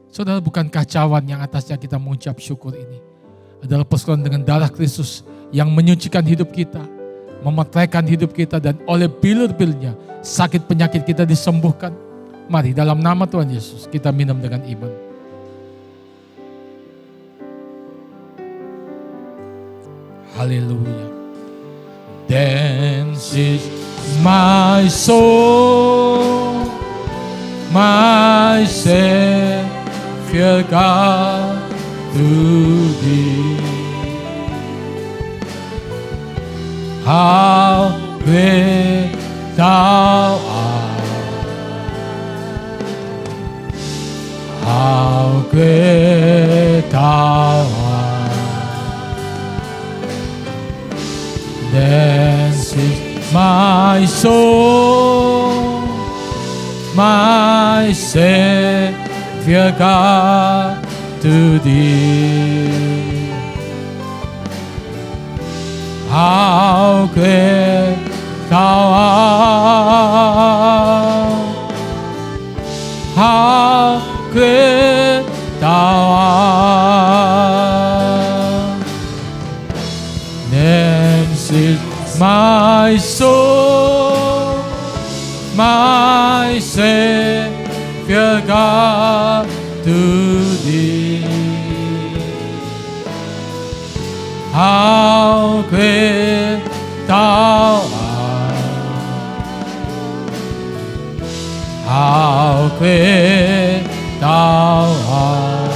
Saudara, bukankah cawan yang atasnya kita mengucap syukur ini adalah persekutuan dengan darah Kristus yang menyucikan hidup kita, memeteraikan hidup kita, dan oleh bilur-bilurnya sakit penyakit kita disembuhkan. Mari dalam nama Tuhan Yesus kita minum dengan iman. Haleluya. Dance is my soul, my Savior God to thee. How great thou art, soul, my Savior God, to Thee. How great Thou art, how great Thou art. Then sing my soul, my Savior God, to Thee. How great Thou art, how great Thou art.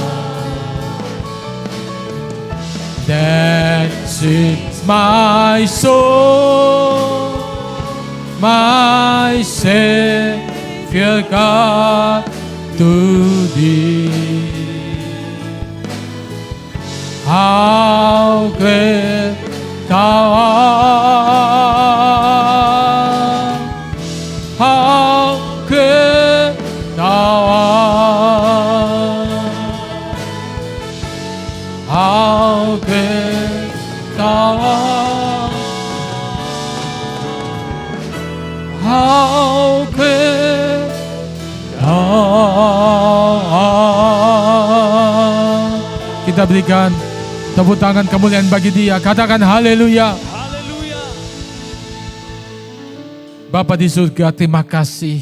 That sings my soul, my Savior God, to Thee. How great Thou art, how great Thou art, how great Thou art, how great Thou art. Kita berikan tepuk tangan kemuliaan bagi Dia. Katakan haleluya. Bapa di surga, terima kasih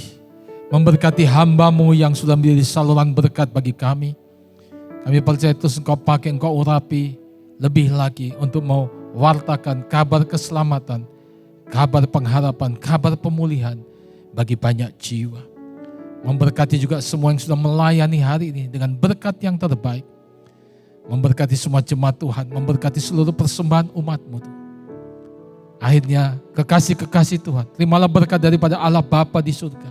memberkati hamba-Mu yang sudah menjadi saluran berkat bagi kami. Kami percaya terus Engkau pakai, Engkau urapi lebih lagi untuk mewartakan kabar keselamatan, kabar pengharapan, kabar pemulihan bagi banyak jiwa. Memberkati juga semua yang sudah melayani hari ini dengan berkat yang terbaik. Memberkati semua jemaat Tuhan, memberkati seluruh persembahan umat-Mu. Akhirnya kekasih-kekasih Tuhan, terimalah berkat daripada Allah Bapa di surga.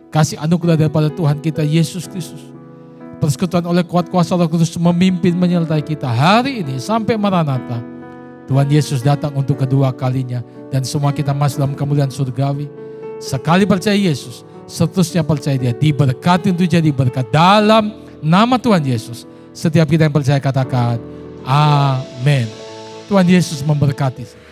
Kasih anugerah daripada Tuhan kita Yesus Kristus. Persekutuan oleh kuat kuasa Roh Kudus memimpin menyertai kita hari ini sampai Maranatha. Tuhan Yesus datang untuk kedua kalinya dan semua kita masuk dalam kemuliaan surgawi. Sekali percaya Yesus, seterusnya percaya Dia, diberkati untuk jadi berkat dalam nama Tuhan Yesus. Setiap kita yang percaya katakan amin. Tuhan Yesus memberkati.